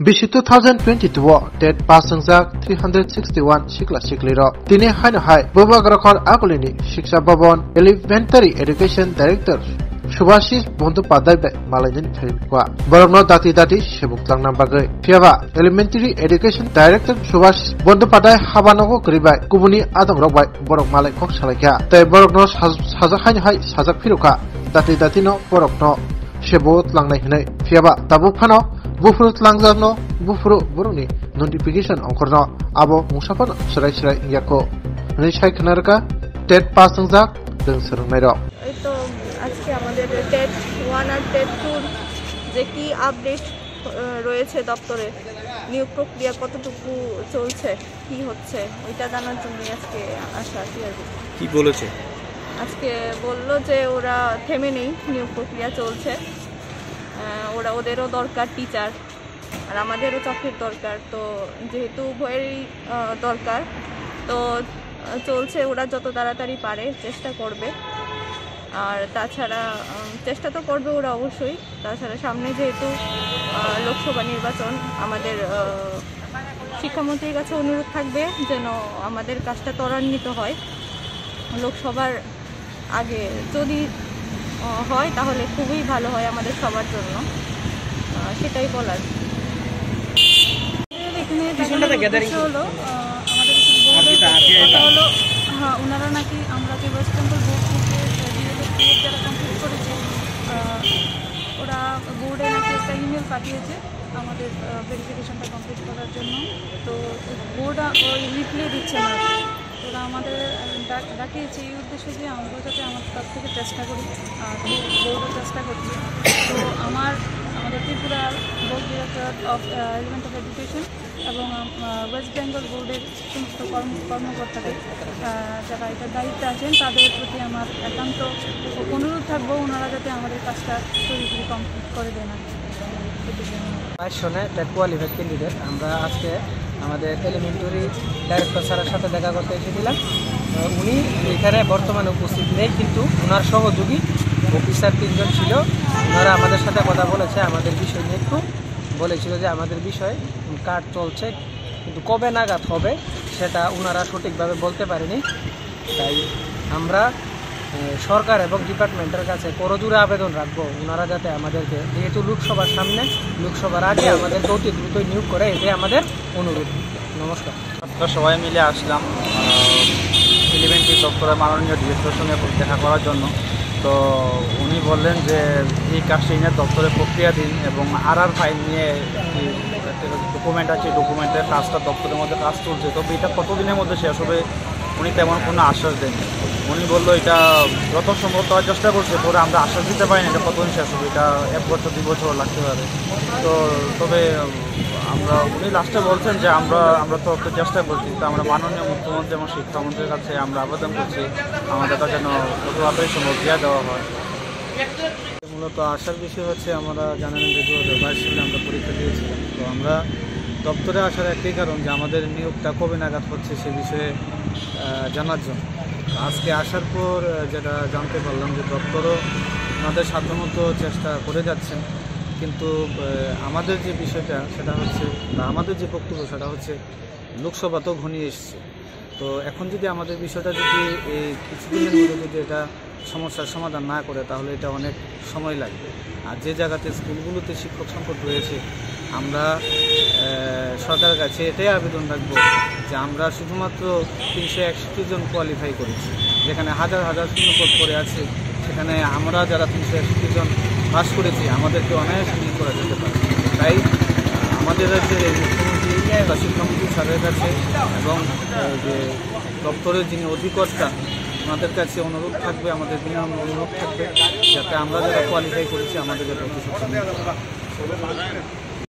BC 2022 tet pasangzak 361 sikla sikliro tini haino hai Bobagrakor Akulini Shiksha Bhavan Elementary Education Director Subhashis Bondhopadhyay bai malainin pharimkwa borokno dati dati sebuklangnang bagai phiaba Elementary Education Director Subhashis Bondhopadhyay habanogo kribai kubuni adongrok bai borok malai kok salaikya tai borokno sajak haino hai sajak phiruka dati dati no borokno sebot langnai hinai phiaba tabu phano bufuru tlangjarno bufuru buruni notification ongkorno abo musafano serai ingako ni saikhnarka tet pasangzak deng serungnairo এই তো আজকে আমাদের TET 1 আর TET 2 যে কি update রয়েছে দপ্তরে নিয়োগ প্রক্রিয়া কতটুকু চলছে কি হচ্ছে ওইটা জানার জন্য আজকে আসা কি বলেছে আজকে বলল যে ওরা থেমে নেই নিয়োগ প্রক্রিয়া চলছে ওদেরও দরকার টিচার আর আমাদেরও চাকরির দরকার তো যেহেতু উভয়েরই দরকার তো চলছে ওরা যত তাড়াতাড়ি পারে চেষ্টা করবে আর তাছাড়া চেষ্টা তো করবে ওরা অবশ্যই তাছাড়া সামনে যেহেতু লোকসভা নির্বাচন আমাদের শিক্ষামন্ত্রীর কাছে অনুরোধ থাকবে যেন আমাদের কাজটা ত্বরান্বিত হয় লোকসভার আগে যদি হয় তাহলে খুবই ভালো হয় আমাদের সবার জন্য সেটাই বলার হলো হ্যাঁ ওনারা নাকি আমরা যে ওয়েস্ট বেঙ্গল বোর্ড থেকে যারা কমপ্লিট করেছে ওরা বোর্ডে নাকি একটা ইমেল পাঠিয়েছে আমাদের ভেরিফিকেশনটা কমপ্লিট করার জন্য তো বোর্ড ওই রিপ্লাই দিচ্ছে না ওরা আমাদের ডাকিয়েছে এই উদ্দেশ্যে যে আমরা যাতে আমাদের তরফ থেকে চেষ্টা করি বোর্ডও চেষ্টা করছি তো আমাদের Tripura board director of element of education এবং ওয়েস্ট বেঙ্গল বোর্ডের সমস্ত কর্মকর্তাদের যারা এটার দায়িত্বে আছেন তাদের প্রতি আমার একান্ত অনুরোধ থাকবো ওনারা যাতে আমাদের কাজটা পুরোপুরি কমপ্লিট করে দেন শোনে টেট কোয়ালিফাইড ক্যান্ডিডেট আমরা আজকে আমাদের এলিমেন্টারি ডাইরেক্টর স্যারের সাথে দেখা করতে এসেছিলাম উনি এখানে বর্তমানে উপস্থিত নেই কিন্তু ওনার সহযোগী অফিসার 3 জন ছিল ওনারা আমাদের সাথে কথা বলেছে আমাদের বিষয় নিয়ে একটু বলেছিল যে আমাদের বিষয় কাজ চলছে কিন্তু কবে নাগাদ হবে সেটা ওনারা সঠিকভাবে বলতে পারেনি তাই আমরা সরকার এবং ডিপার্টমেন্টের কাছে করজোড়ে আবেদন রাখবো ওনারা যাতে আমাদেরকে যেহেতু লোকসভার সামনে লোকসভার আগে আমাদের অতি দ্রুত নিয়োগ করে এটাই আমাদের অনুরোধ নমস্কার আমরা সবাই মিলে আসলাম এলিমেন্টারি দপ্তরের মাননীয় ডিরেক্টরের সঙ্গে দেখা করার জন্য তো উনি বললেন যে এই কাজটি নিয়ে দপ্তরে প্রক্রিয়াধীন এবং আর ফাইল নিয়ে ডকুমেন্ট আছে ডকুমেন্টের কাজটা দপ্তরের মধ্যে কাজ চলছে তবে এটা কতদিনের মধ্যে শেষ হবে উনি তেমন কোনো আশ্বাস দেননি উনি বললো এটা যত সম্ভব দেওয়ার চেষ্টা করছে পরে আমরা আশ্বাস দিতে পারি না এটা কতদিন শেষ হবে এটা 1 বছর 2 বছর লাগতে পারে তো তবে উনি লাস্টে বলছেন যে আমরা তো চেষ্টা করছি তো আমরা মাননীয় মুখ্যমন্ত্রী এবং শিক্ষামন্ত্রীর কাছে আমরা আবেদন করছি আমাদের কাছে যেন যতভাবে সম্ভব দিয়ে দেওয়া হয় মূলত আসার বিষয় হচ্ছে আমরা জানেন যে 2022 সালে আমরা পরীক্ষা দিয়েছিলাম তো আমরা দপ্তরে আসার একটাই কারণ যে আমাদের নিয়োগটা কবে নাগাদ হচ্ছে সে বিষয়ে জানার জন্য আজকে আসার পর যেটা জানতে পারলাম যে দপ্তরও আমাদের সাধ্যমতো চেষ্টা করে যাচ্ছেন কিন্তু আমাদের যে বিষয়টা সেটা হচ্ছে বা আমাদের যে বক্তব্য সেটা হচ্ছে লোকসভাতেও ঘনিয়ে এসছে তো এখন যদি আমাদের বিষয়টা যদি এই কিছুদিনের মধ্যে যদি এটা সমস্যার সমাধান না করে তাহলে এটা অনেক সময় লাগবে আর যে জায়গাতে স্কুলগুলোতে শিক্ষক সংকট রয়েছে আমরা সরকারের কাছে এটাই আবেদন রাখবো যে আমরা শুধুমাত্র 361 জন কোয়ালিফাই করেছি যেখানে হাজার হাজার শূন্যপদ পড়ে আছে সেখানে আমরা যারা 361 জন পাস করেছি আমাদেরকে অনায়াসে নিয়োগ করা যেতে পারে তাই আমাদের রাজ্যের এই মুখ্যমন্ত্রী বা শিক্ষামন্ত্রী স্যারের কাছে এবং যে দপ্তরের যিনি অধিকর্তা আমাদের কাছে অনুরোধ থাকবে আমাদের বিনম্র অনুরোধ থাকবে যাতে আমরা যারা কোয়ালিফাই করেছি আমাদের যাতে অতি